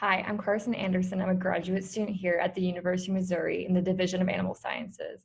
Hi, I'm Carson Andersen. I'm a graduate student here at the University of Missouri in the Division of Animal Sciences.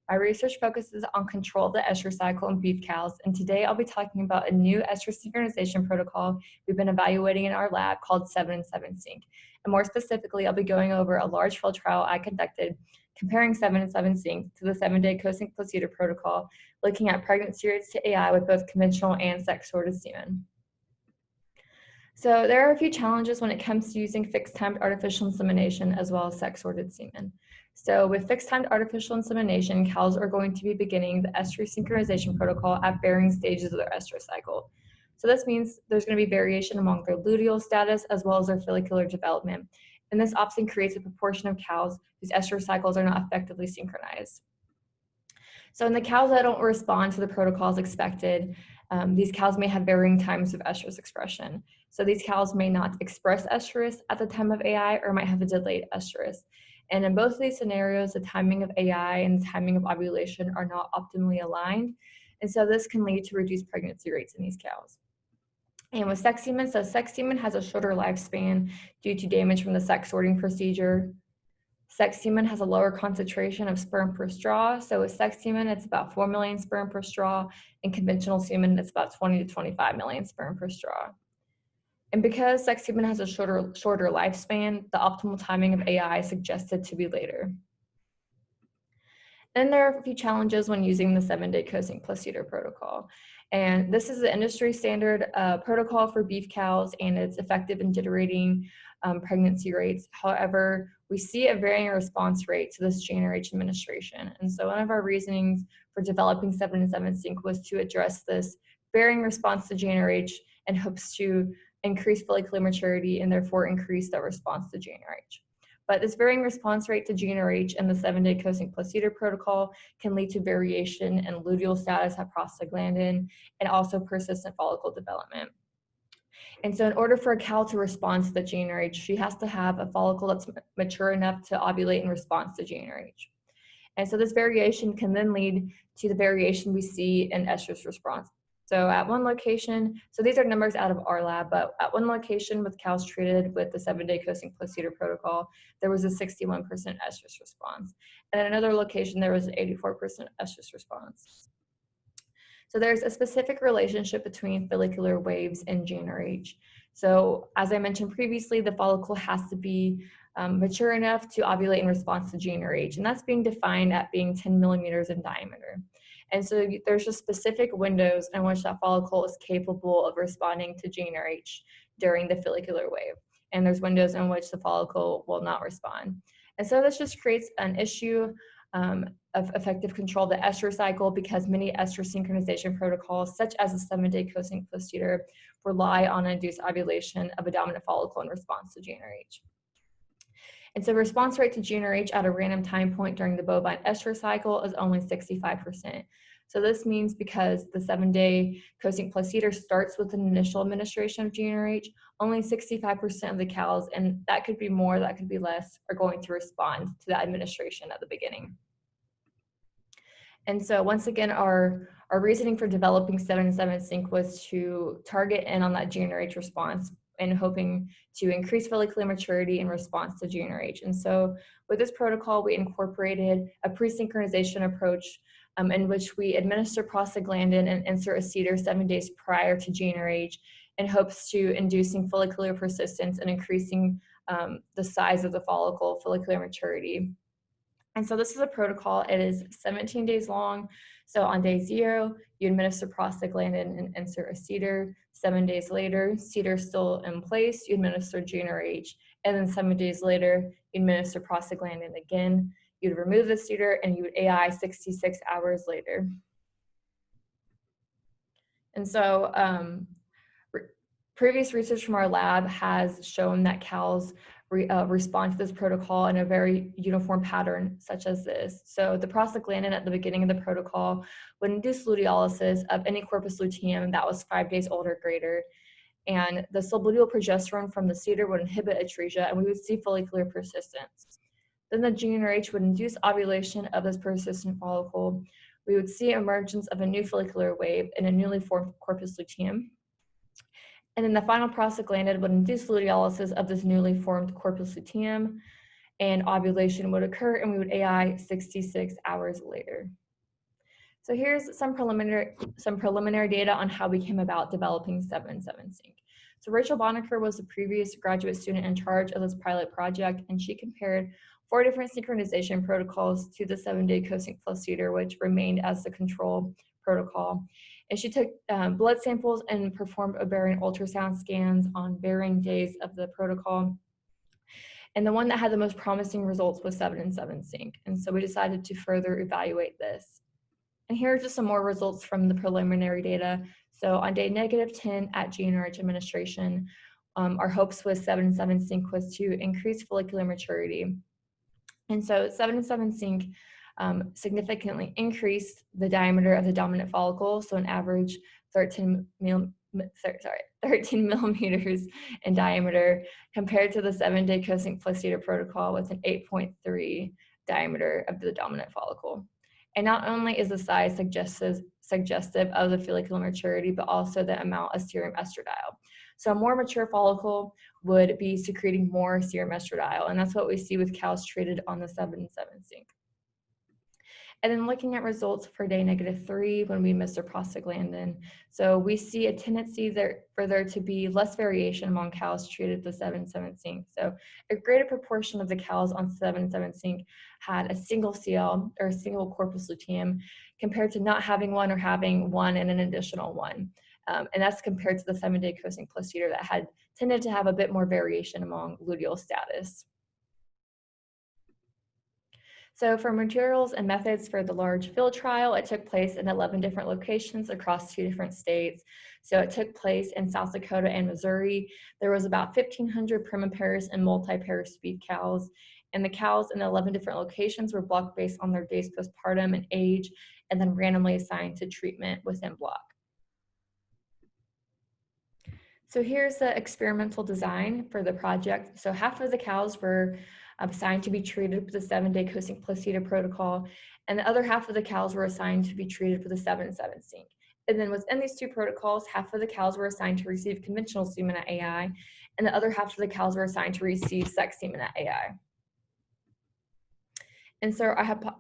My research focuses on control of the estrus cycle in beef cows, and today I'll be talking about a new estrus synchronization protocol we've been evaluating in our lab called 7-7 Synch. And more specifically, I'll be going over a large field trial I conducted comparing 7-7 Synch to the 7-day co-sync placebo protocol, looking at pregnancy rates to AI with both conventional and sex-sorted semen. So there are a few challenges when it comes to using fixed-timed artificial insemination as well as sex-sorted semen. So with fixed-timed artificial insemination, cows are going to be beginning the estrus synchronization protocol at varying stages of their estrus cycle. So this means there's going to be variation among their luteal status as well as their follicular development. And this often creates a proportion of cows whose estrus cycles are not effectively synchronized. So in the cows that don't respond to the protocol as expected, these cows may have varying times of estrus expression. So these cows may not express estrus at the time of AI or might have a delayed estrus. And in both of these scenarios, the timing of AI and the timing of ovulation are not optimally aligned. And so this can lead to reduced pregnancy rates in these cows. And with sex semen, so sex semen has a shorter lifespan due to damage from the sex sorting procedure. Sex semen has a lower concentration of sperm per straw. So with sex semen, it's about 4 million sperm per straw, and conventional semen, it's about 20 to 25 million sperm per straw. And because sex semen has a shorter lifespan, the optimal timing of AI is suggested to be later. Then there are a few challenges when using the 7-day co-sync placebo protocol. And this is the industry standard protocol for beef cows, and it's effective in generating pregnancy rates. However, we see a varying response rate to this GnRH administration. And so one of our reasonings for developing 7-7 Synch was to address this varying response to GnRH in hopes to increase follicular maturity and therefore increase the response to GnRH. But this varying response rate to GnRH in the 7-day co-sync placebo protocol can lead to variation in luteal status at prostaglandin and also persistent follicle development. And so in order for a cow to respond to the GnRH, she has to have a follicle that's mature enough to ovulate in response to GnRH. And so this variation can then lead to the variation we see in estrus response. So at one location, so these are numbers out of our lab, but at one location with cows treated with the 7-day co-sync placebo protocol, there was a 61% estrus response. And at another location, there was an 84% estrus response. So there's a specific relationship between follicular waves and GnRH. So as I mentioned previously, the follicle has to be mature enough to ovulate in response to GnRH, and that's being defined at being 10 millimeters in diameter. And so there's just specific windows in which that follicle is capable of responding to GnRH during the follicular wave. And there's windows in which the follicle will not respond. And so this just creates an issue of effective control of the estrus cycle, because many estrus synchronization protocols, such as the 7-day co-sync placebo, rely on induced ovulation of a dominant follicle in response to GnRH. And so response rate to GnRH at a random time point during the bovine estrus cycle is only 65%. So this means because the 7-day co-sync placebo starts with an initial administration of GnRH, only 65% of the cows, and that could be more, that could be less, are going to respond to that administration at the beginning. And so once again, our reasoning for developing 7-7 Synch was to target in on that GnRH response and hoping to increase follicular maturity in response to GnRH. And so with this protocol, we incorporated a presynchronization approach in which we administer prostaglandin and insert a CEDAR 7 days prior to GnRH in hopes to inducing follicular persistence and increasing the size of the follicle, follicular maturity. And so this is a protocol. It is 17 days long. So on day 0, you administer prostaglandin and insert a CEDAR. 7 days later, CEDAR still in place, you administer GnRH. And then 7 days later, you administer prostaglandin again. You'd remove the CEDAR and you would AI 66 hours later. And so previous research from our lab has shown that cows respond to this protocol in a very uniform pattern, such as this. So the prostaglandin at the beginning of the protocol would induce luteolysis of any corpus luteum that was 5 days old or greater. And the subluteal progesterone from the CEDAR would inhibit atresia, and we would see follicular persistence. Then the GnRH would induce ovulation of this persistent follicle. We would see emergence of a new follicular wave in a newly formed corpus luteum. And then the final prostaglandin would induce luteolysis of this newly formed corpus luteum, and ovulation would occur, and we would AI 66 hours later. So here's some preliminary data on how we came about developing 7-7-Sync. So Rachel Bonaker was a previous graduate student in charge of this pilot project, and she compared 4 different synchronization protocols to the 7-day cosync plus CEDAR, which remained as the control protocol. And she took blood samples and performed ovarian ultrasound scans on varying days of the protocol. And the one that had the most promising results was 7-7-Sync. And so we decided to further evaluate this. And here are just some more results from the preliminary data. So on day -10 at GnRH administration, our hopes with 7-7-Sync was to increase follicular maturity. And so 7-7-Sync significantly increased the diameter of the dominant follicle, so an average 13 millimeters in diameter, compared to the 7-day cosync plus CEDAR protocol with an 8.3 diameter of the dominant follicle. And not only is the size suggestive of the follicular maturity, but also the amount of serum estradiol. So a more mature follicle would be secreting more serum estradiol, and that's what we see with cows treated on the 7-7-Sync. And then looking at results for day -3 when we miss their prostaglandin. So we see a tendency for there to be less variation among cows treated with 7-7-Sync. So a greater proportion of the cows on 7-7-Sync had a single CL or a single corpus luteum compared to not having one or having one and an additional one. And that's compared to the 7-day cosync plus CEDAR that had tended to have a bit more variation among luteal status. So for materials and methods for the large field trial, it took place in 11 different locations across 2 different states. So it took place in South Dakota and Missouri. There was about 1,500 primipairs and multi-pair speed cows. And the cows in the 11 different locations were blocked based on their days postpartum and age, and then randomly assigned to treatment within block. So here's the experimental design for the project. So half of the cows were assigned to be treated with the 7-day cosync plus CEDAR protocol, and the other half of the cows were assigned to be treated with the 7-7-Sync. And then within these 2 protocols, half of the cows were assigned to receive conventional semen at AI, and the other half of the cows were assigned to receive sex semen at AI. And so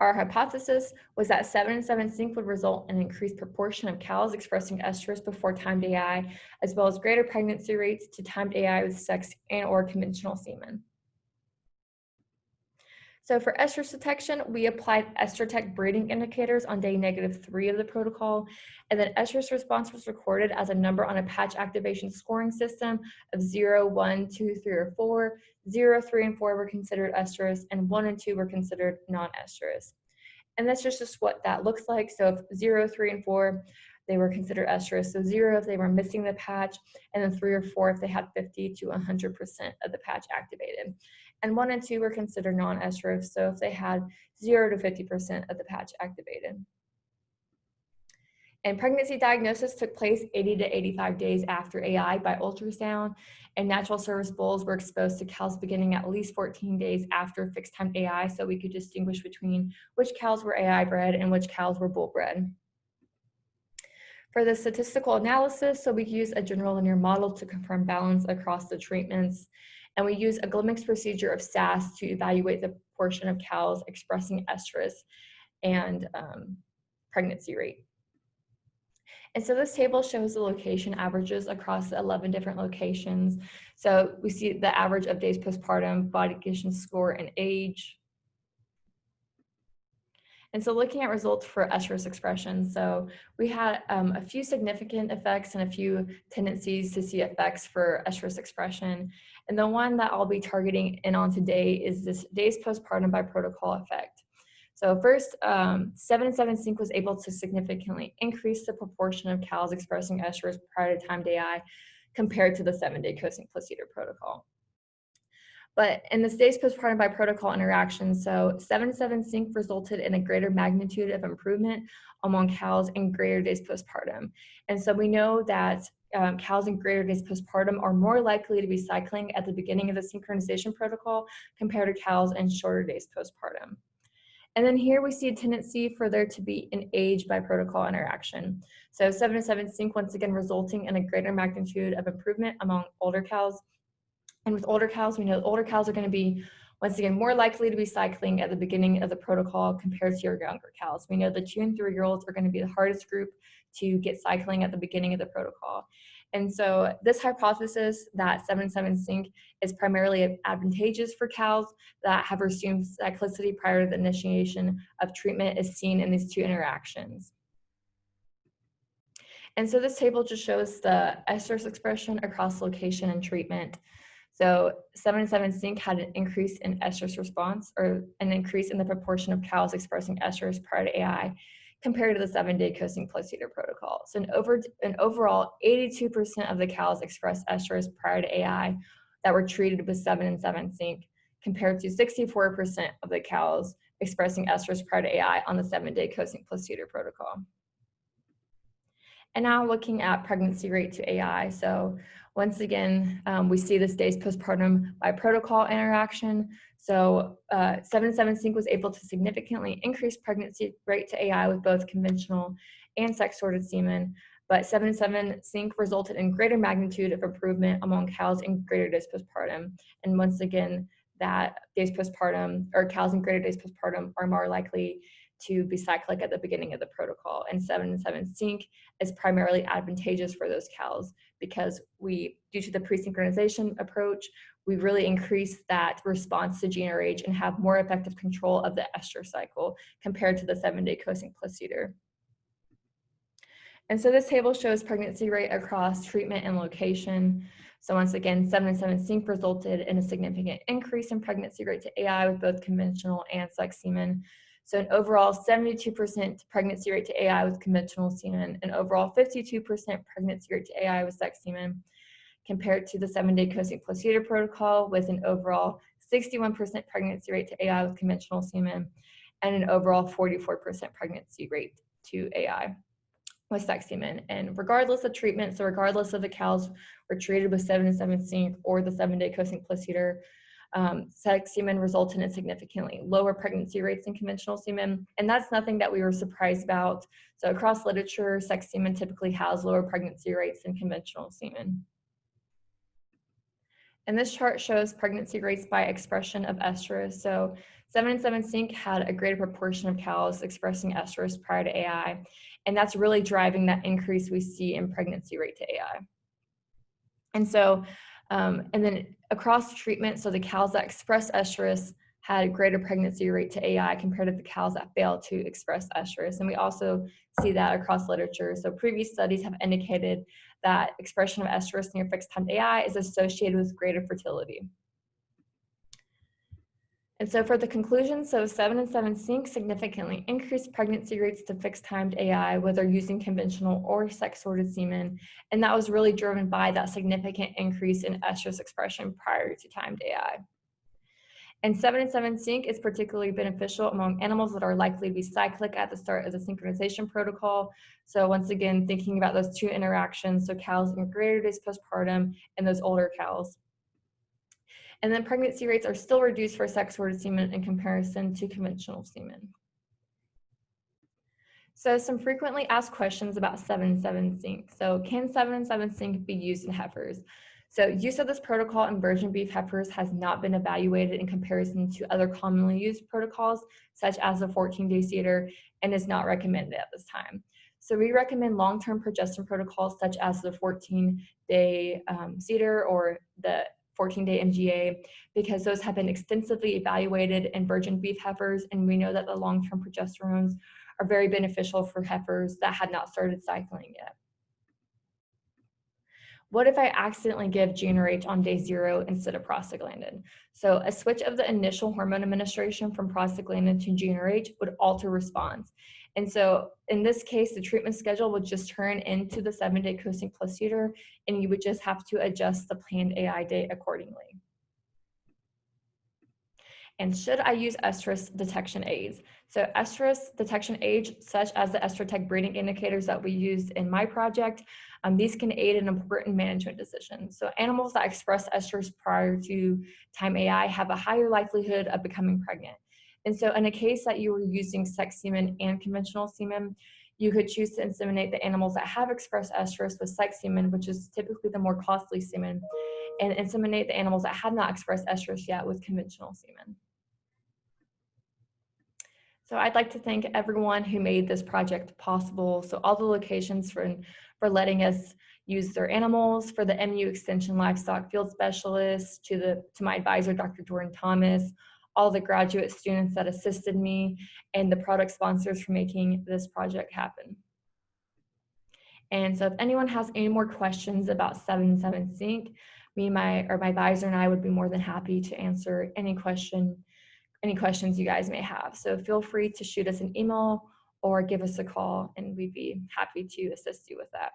our hypothesis was that 7-7-Sync would result in an increased proportion of cows expressing estrus before timed AI, as well as greater pregnancy rates to timed AI with sex and or conventional semen. So for estrus detection, we applied EstroTech breeding indicators on day -3 of the protocol, and then estrus response was recorded as a number on a patch activation scoring system of 0, 1, 2, 3, or 4. 0, 3, and 4 were considered estrus, and 1 and 2 were considered non-estrus. And that's just what that looks like. So if 0, 3, and 4, they were considered estrus. So 0 if they were missing the patch, and then 3 or 4 if they had 50 to 100% of the patch activated. And 1 and 2 were considered non-estrus, so if they had 0 to 50% of the patch activated. And pregnancy diagnosis took place 80 to 85 days after AI by ultrasound, and natural service bulls were exposed to cows beginning at least 14 days after fixed time AI, so we could distinguish between which cows were AI bred and which cows were bull bred. For the statistical analysis, so we use a general linear model to confirm balance across the treatments, and we use a Glimmick's procedure of SAS to evaluate the proportion of cows expressing estrus and pregnancy rate. And so this table shows the location averages across the 11 different locations. So we see the average of days postpartum, body condition score, and age. And so looking at results for estrus expression, so we had a few significant effects and a few tendencies to see effects for estrus expression. And the one that I'll be targeting in on today is this days postpartum by protocol effect. So first, 7-7-Sync was able to significantly increase the proportion of cows expressing estrus prior to timed AI compared to the 7-day cosync plus CEDAR protocol. But in this days postpartum by protocol interaction, so 7-7-Sync resulted in a greater magnitude of improvement among cows in greater days postpartum. And so we know that cows in greater days postpartum are more likely to be cycling at the beginning of the synchronization protocol compared to cows in shorter days postpartum. And then here we see a tendency for there to be an age by protocol interaction. So 7-7 sync, once again, resulting in a greater magnitude of improvement among older cows. And with older cows, we know older cows are going to be, once again, more likely to be cycling at the beginning of the protocol compared to your younger cows. We know the 2- and 3-year-olds are going to be the hardest group to get cycling at the beginning of the protocol. And so this hypothesis that 7-7 sync is primarily advantageous for cows that have resumed cyclicity prior to the initiation of treatment is seen in these two interactions. And so this table just shows the estrus expression across location and treatment. So 7-7 sync had an increase in estrus response, or an increase in the proportion of cows expressing estrus prior to AI compared to the 7-day coasting plus CEDAR protocol. So an overall 82% of the cows expressed estrus prior to AI that were treated with 7-7 sync, compared to 64% of the cows expressing estrus prior to AI on the 7-day coasting plus CEDAR protocol. And now looking at pregnancy rate to AI. So once again, we see this days postpartum by protocol interaction. So 7-7 sync was able to significantly increase pregnancy rate to AI with both conventional and sex-sorted semen, but 7-7 sync resulted in greater magnitude of improvement among cows in greater days postpartum. And once again, that days postpartum, or cows in greater days postpartum, are more likely to be cyclic at the beginning of the protocol. And 7-7 sync is primarily advantageous for those cows because due to the presynchronization approach, we really increase that response to GnRH and have more effective control of the estrus cycle compared to the 7-day coasting plus CEDAR. And so this table shows pregnancy rate across treatment and location. So once again, 7-7 sync resulted in a significant increase in pregnancy rate to AI with both conventional and sex semen. So an overall 72% pregnancy rate to AI with conventional semen, and overall 52% pregnancy rate to AI with sex semen, compared to the 7-day coasting plus CEDAR protocol with an overall 61% pregnancy rate to AI with conventional semen, and an overall 44% pregnancy rate to AI with sex semen. And regardless of treatment, so regardless of the cows were treated with 7-7 sync or the 7-day coasting plus CEDAR, sex semen resulted in significantly lower pregnancy rates than conventional semen, and that's nothing that we were surprised about. So across literature, sex semen typically has lower pregnancy rates than conventional semen. And this chart shows pregnancy rates by expression of estrus. So 7-7 sync had a greater proportion of cows expressing estrus prior to AI, and that's really driving that increase we see in pregnancy rate to AI. And so, and then across treatment, so the cows that express estrus had a greater pregnancy rate to AI compared to the cows that failed to express estrus. And we also see that across literature. So previous studies have indicated that expression of estrus near fixed time AI is associated with greater fertility. And so for the conclusion, so 7-7 sync significantly increased pregnancy rates to fixed timed AI, whether using conventional or sex-sorted semen, and that was really driven by that significant increase in estrus expression prior to timed AI. And 7-7 sync is particularly beneficial among animals that are likely to be cyclic at the start of the synchronization protocol. So once again, thinking about those two interactions, so cows in greater days postpartum and those older cows. And then pregnancy rates are still reduced for sex-sorted semen in comparison to conventional semen. So some frequently asked questions about 7-7 sync. So can 7-7 sync be used in heifers? So use of this protocol in virgin beef heifers has not been evaluated in comparison to other commonly used protocols, such as the 14-day CEDAR, and is not recommended at this time. So we recommend long-term progestin protocols such as the 14-day CEDAR or the 14-day MGA, because those have been extensively evaluated in virgin beef heifers, and we know that the long-term progesterones are very beneficial for heifers that had not started cycling yet. What if I accidentally give GnRH on day 0 instead of prostaglandin? So a switch of the initial hormone administration from prostaglandin to GnRH would alter response. And so in this case, the treatment schedule would just turn into the 7-day coasting plus CEDAR, and you would just have to adjust the planned AI date accordingly. And should I use estrus detection aids? So estrus detection aids, such as the EstroTech breeding indicators that we used in my project, these can aid in important management decisions. So animals that express estrus prior to time AI have a higher likelihood of becoming pregnant. And so in a case that you were using sex semen and conventional semen, you could choose to inseminate the animals that have expressed estrus with sex semen, which is typically the more costly semen, and inseminate the animals that have not expressed estrus yet with conventional semen. So I'd like to thank everyone who made this project possible. So all the locations for letting us use their animals, for the MU Extension Livestock Field Specialist, to my advisor, Dr. Jordan Thomas, all the graduate students that assisted me, and the product sponsors for making this project happen. And so if anyone has any more questions about 7-7 Synch, my advisor and I would be more than happy to answer any questions you guys may have. So feel free to shoot us an email or give us a call, and we'd be happy to assist you with that.